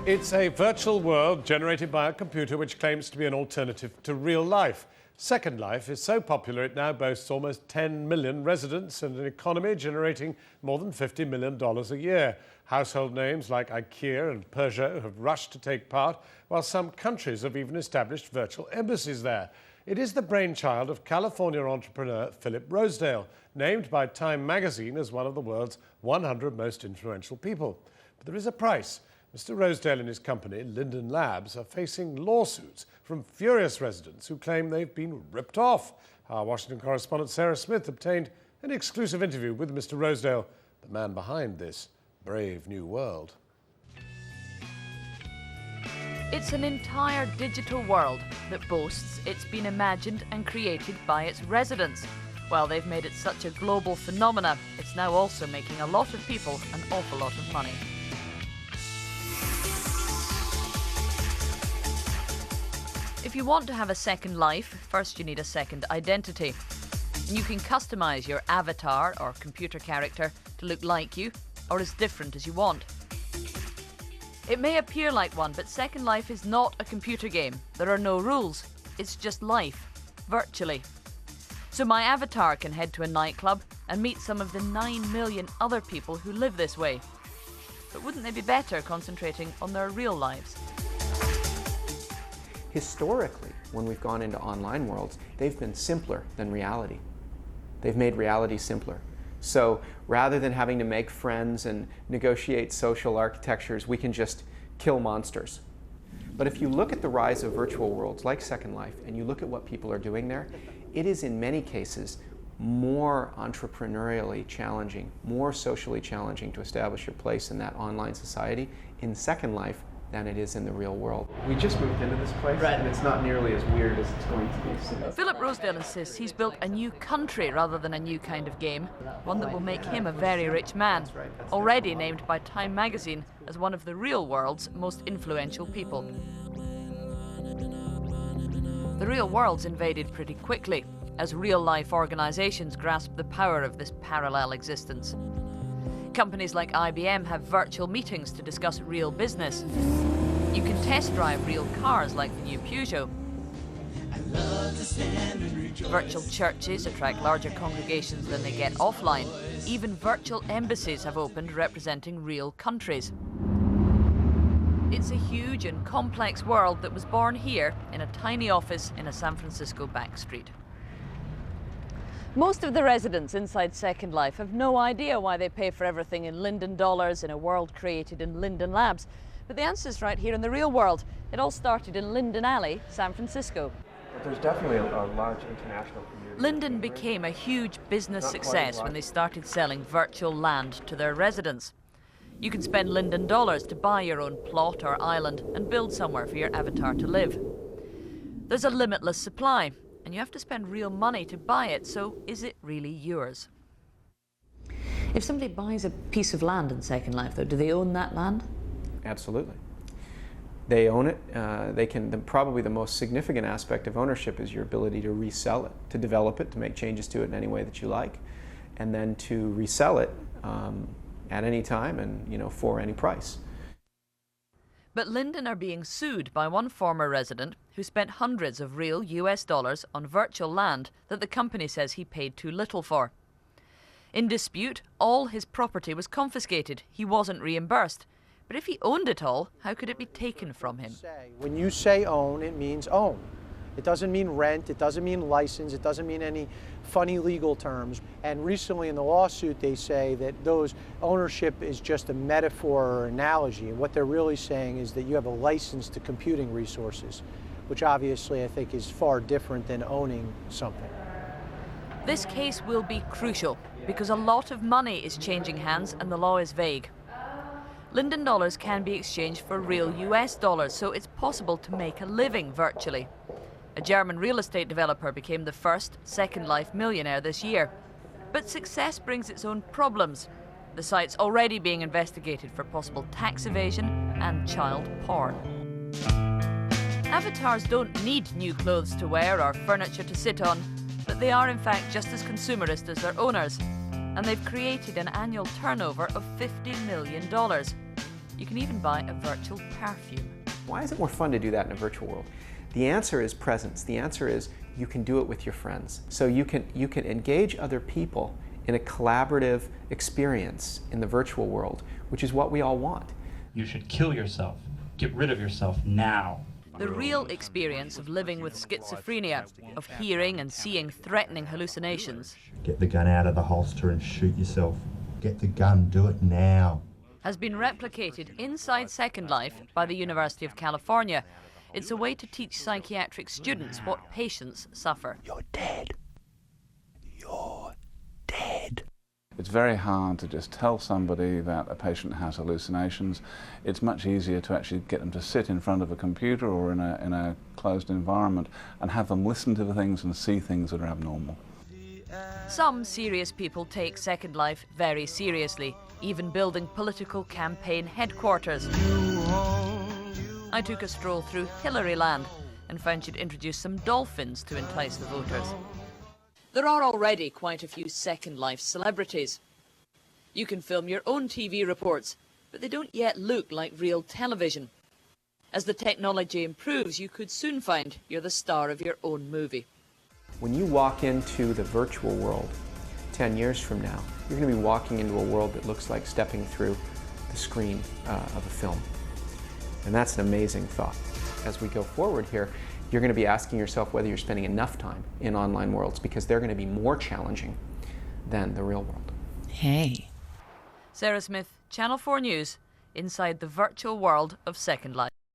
It's a virtual world generated by a computer which claims to be an alternative to real life. Second Life is so popular it now boasts almost 10 million residents and an economy generating more than $50 million a year. Household names like IKEA and Peugeot have rushed to take part, while some countries have even established virtual embassies there. It is the brainchild of California entrepreneur Philip Rosedale, named by Time magazine as one of the world's 100 most influential people. But there is a price. Mr. Rosedale and his company, Linden Labs, are facing lawsuits from furious residents who claim they've been ripped off. Our Washington correspondent Sarah Smith obtained an exclusive interview with Mr. Rosedale, the man behind this brave new world. It's an entire digital world that boasts it's been imagined and created by its residents. While they've made it such a global phenomenon, it's now also making a lot of people an awful lot of money. If you want to have a second life, first you need a second identity. And you can customize your avatar or computer character to look like you or as different as you want. It may appear like one, but Second Life is not a computer game. There are no rules. It's just life, virtually. So my avatar can head to a nightclub and meet some of the 9 million other people who live this way. But wouldn't they be better concentrating on their real lives? Historically, when we've gone into online worlds, they've been simpler than reality. They've made reality simpler. So rather than having to make friends and negotiate social architectures, we can just kill monsters. But if you look at the rise of virtual worlds like Second Life and you look at what people are doing there, it is in many cases more entrepreneurially challenging, more socially challenging to establish your place in that online society in Second Life than it is in the real world. We just moved into this place, and it's not nearly as weird as it's going to be soon. Philip Rosedale insists he's built a new country rather than a new kind of game, one that will make him a very rich man, already named by Time magazine as one of the real world's most influential people. The real world's invaded pretty quickly, as real-life organisations grasp the power of this parallel existence. Companies like IBM have virtual meetings to discuss real business. You can test drive real cars like the new Peugeot. Virtual churches attract larger congregations than they get offline. Even virtual embassies have opened representing real countries. It's a huge and complex world that was born here in a tiny office in a San Francisco back street. Most of the residents inside Second Life have no idea why they pay for everything in Linden dollars in a world created in Linden Labs. But the answer's right here in the real world. It all started in Linden Alley, San Francisco. But there's definitely a large international community. Linden became a huge business success when they started selling virtual land to their residents. You can spend Linden dollars to buy your own plot or island and build somewhere for your avatar to live. There's a limitless supply, and you have to spend real money to buy it, so is it really yours? If somebody buys a piece of land in Second Life, though, do they own that land? Absolutely. They own it. Probably the most significant aspect of ownership is your ability to resell it, to develop it, to make changes to it in any way that you like, and then to resell it at any time and for any price. But Linden are being sued by one former resident who spent hundreds of real US dollars on virtual land that the company says he paid too little for. In dispute, all his property was confiscated. He wasn't reimbursed. But if he owned it all, how could it be taken from him? When you say own, it means own. It doesn't mean rent, it doesn't mean license, it doesn't mean any funny legal terms. And recently in the lawsuit they say that those ownership is just a metaphor or analogy. And what they're really saying is that you have a license to computing resources, which obviously I think is far different than owning something. This case will be crucial because a lot of money is changing hands and the law is vague. Linden dollars can be exchanged for real US dollars, so it's possible to make a living virtually. A German real estate developer became the first Second Life millionaire this year. But success brings its own problems. The site's already being investigated for possible tax evasion and child porn. Avatars don't need new clothes to wear or furniture to sit on, but they are in fact just as consumerist as their owners. And they've created an annual turnover of $50 million. You can even buy a virtual perfume. Why is it more fun to do that in a virtual world? The answer is presence. The answer is you can do it with your friends. So you can engage other people in a collaborative experience in the virtual world, which is what we all want. You should kill yourself. Get rid of yourself now. The real experience of living with schizophrenia, of hearing and seeing threatening hallucinations, Get the gun out of the holster and shoot yourself. Get the gun, do it now. has been replicated inside Second Life by the University of California. It's a way to teach psychiatric students what patients suffer. You're dead. You're dead. It's very hard to just tell somebody that a patient has hallucinations. It's much easier to actually get them to sit in front of a computer or in a closed environment and have them listen to the things and see things that are abnormal. Some serious people take Second Life very seriously, even building political campaign headquarters. I took a stroll through Hillaryland and found she'd introduced some dolphins to entice the voters. There are already quite a few Second Life celebrities. You can film your own TV reports, but they don't yet look like real television. As the technology improves, you could soon find you're the star of your own movie. When you walk into the virtual world 10 years from now, you're going to be walking into a world that looks like stepping through the screen of a film. And that's an amazing thought. As we go forward here, you're going to be asking yourself whether you're spending enough time in online worlds, because they're going to be more challenging than the real world. Hey. Sarah Smith, Channel 4 News, inside the virtual world of Second Life.